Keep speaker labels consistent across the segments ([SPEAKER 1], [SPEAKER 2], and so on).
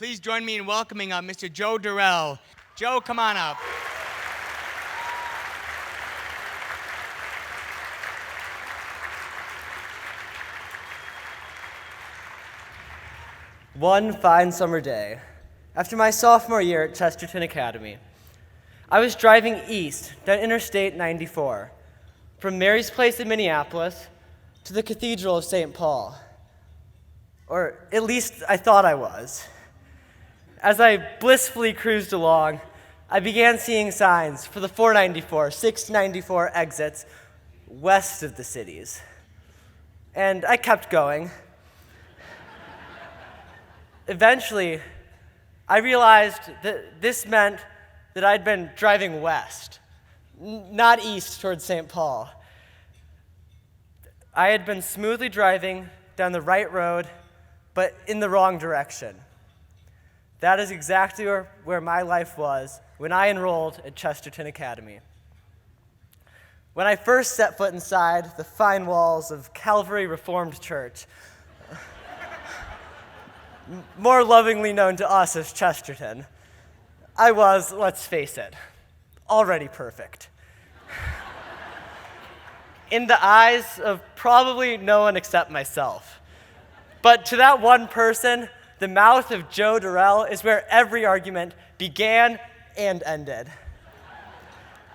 [SPEAKER 1] Please join me in welcoming Mr. Joe Dereuil. Joe, come on up.
[SPEAKER 2] One fine summer day, after my sophomore year at Chesterton Academy, I was driving east down Interstate 94 from Mary's Place in Minneapolis to the Cathedral of St. Paul. Or at least I thought I was. As I blissfully cruised along, I began seeing signs for the 494, 694 exits west of the cities. And I kept going. Eventually, I realized that this meant that I'd been driving west, not east towards St. Paul. I had been smoothly driving down the right road, but in the wrong direction. That is exactly where my life was when I enrolled at Chesterton Academy. When I first set foot inside the fine walls of Calvary Reformed Church, more lovingly known to us as Chesterton, I was, let's face it, already perfect. In the eyes of probably no one except myself. But to that one person, the mouth of Joe Dereuil is where every argument began and ended.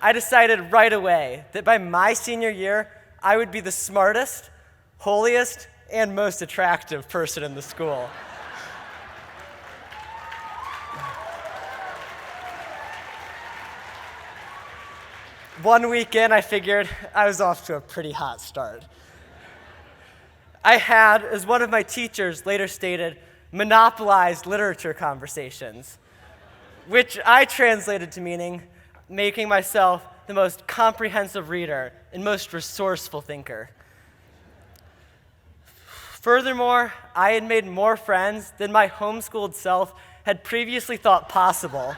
[SPEAKER 2] I decided right away that by my senior year, I would be the smartest, holiest, and most attractive person in the school. One weekend, I figured I was off to a pretty hot start. I had, as one of my teachers later stated, monopolized literature conversations, which I translated to meaning making myself the most comprehensive reader and most resourceful thinker. Furthermore, I had made more friends than my homeschooled self had previously thought possible.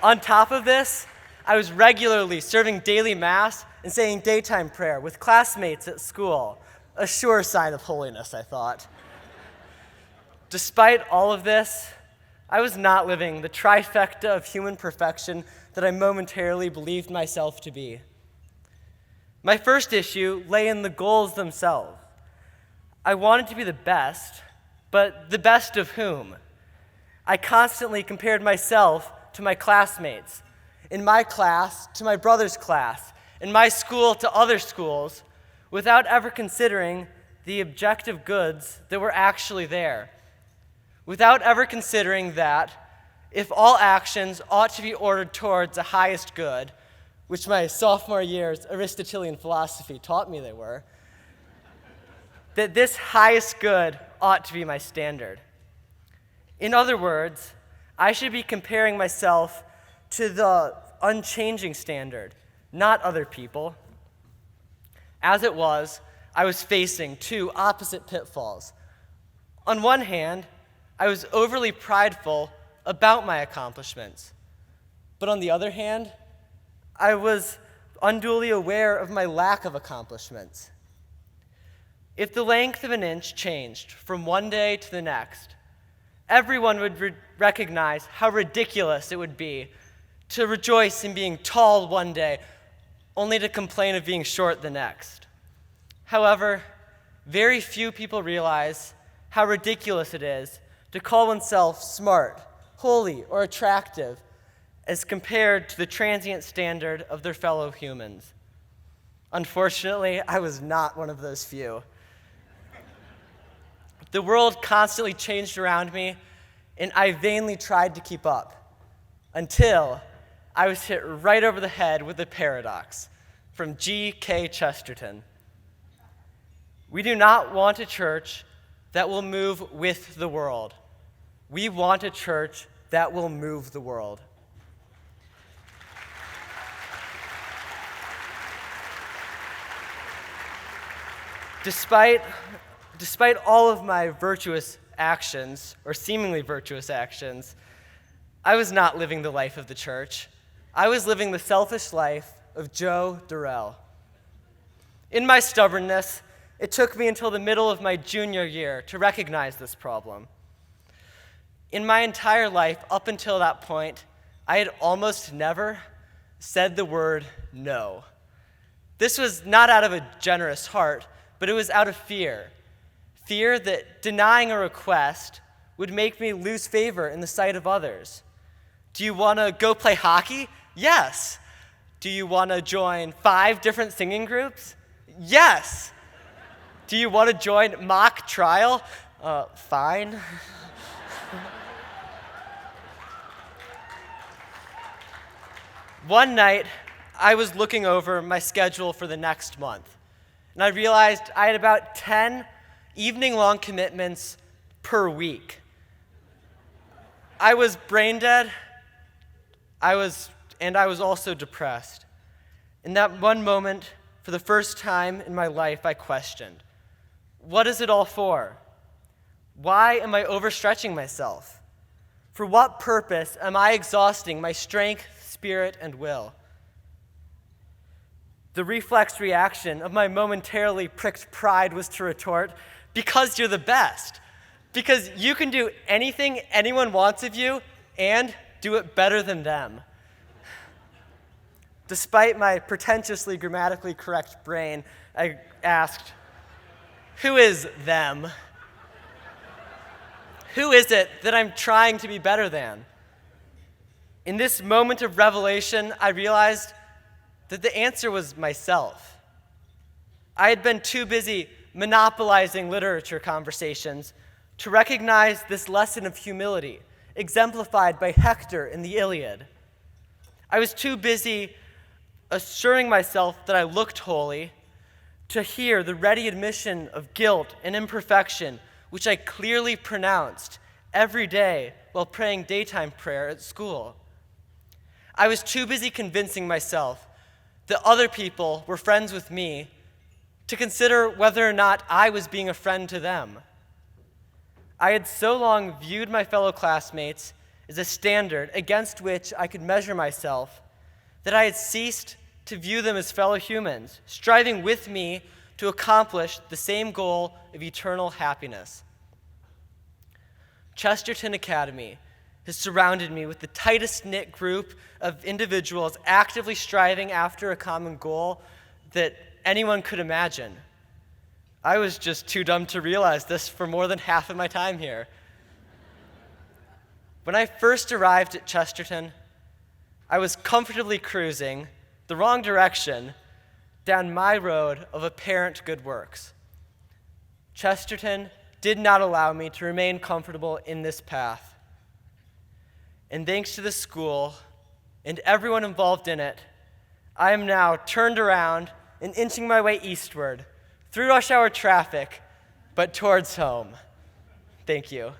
[SPEAKER 2] On top of this, I was regularly serving daily mass and saying daytime prayer with classmates at school, a sure sign of holiness, I thought. Despite all of this, I was not living the trifecta of human perfection that I momentarily believed myself to be. My first issue lay in the goals themselves. I wanted to be the best, but the best of whom? I constantly compared myself to my classmates, in my class to my brother's class, in my school to other schools, without ever considering the objective goods that were actually there, without ever considering that if all actions ought to be ordered towards the highest good, which my sophomore year's Aristotelian philosophy taught me they were, that this highest good ought to be my standard. In other words, I should be comparing myself to the unchanging standard, not other people. As it was, I was facing two opposite pitfalls. On one hand, I was overly prideful about my accomplishments. But on the other hand, I was unduly aware of my lack of accomplishments. If the length of an inch changed from one day to the next, everyone would recognize how ridiculous it would be to rejoice in being tall one day, only to complain of being short the next. However, very few people realize how ridiculous it is to call oneself smart, holy, or attractive as compared to the transient standard of their fellow humans. Unfortunately, I was not one of those few. The world constantly changed around me, and I vainly tried to keep up, until I was hit right over the head with a paradox from G.K. Chesterton. We do not want a church that will move with the world. We want a church that will move the world. Despite all of my virtuous actions, or seemingly virtuous actions, I was not living the life of the church. I was living the selfish life of Joe Dereuil. In my stubbornness It took me until the middle of my junior year to recognize this problem. In my entire life, up until that point, I had almost never said the word no. This was not out of a generous heart, but it was out of fear. Fear that denying a request would make me lose favor in the sight of others. Do you want to go play hockey? Yes. Do you want to join 5 different singing groups? Yes. Do you want to join mock trial? Fine. One night, I was looking over my schedule for the next month, and I realized I had about 10 evening-long commitments per week. I was brain dead, I was also depressed. In that one moment, for the first time in my life, I questioned, what is it all for? Why am I overstretching myself? For what purpose am I exhausting my strength, spirit, and will? The reflex reaction of my momentarily pricked pride was to retort, because you're the best. Because you can do anything anyone wants of you and do it better than them. Despite my pretentiously grammatically correct brain, I asked, who is them? Who is it that I'm trying to be better than? In this moment of revelation, I realized that the answer was myself. I had been too busy monopolizing literature conversations to recognize this lesson of humility, exemplified by Hector in the Iliad. I was too busy assuring myself that I looked holy to hear the ready admission of guilt and imperfection, which I clearly pronounced every day while praying daytime prayer at school. I was too busy convincing myself that other people were friends with me to consider whether or not I was being a friend to them. I had so long viewed my fellow classmates as a standard against which I could measure myself that I had ceased to view them as fellow humans, striving with me to accomplish the same goal of eternal happiness. Chesterton Academy has surrounded me with the tightest knit group of individuals actively striving after a common goal that anyone could imagine. I was just too dumb to realize this for more than half of my time here. When I first arrived at Chesterton, I was comfortably cruising the wrong direction down my road of apparent good works. Chesterton did not allow me to remain comfortable in this path. And thanks to the school and everyone involved in it, I am now turned around and inching my way eastward through rush hour traffic, but towards home. Thank you.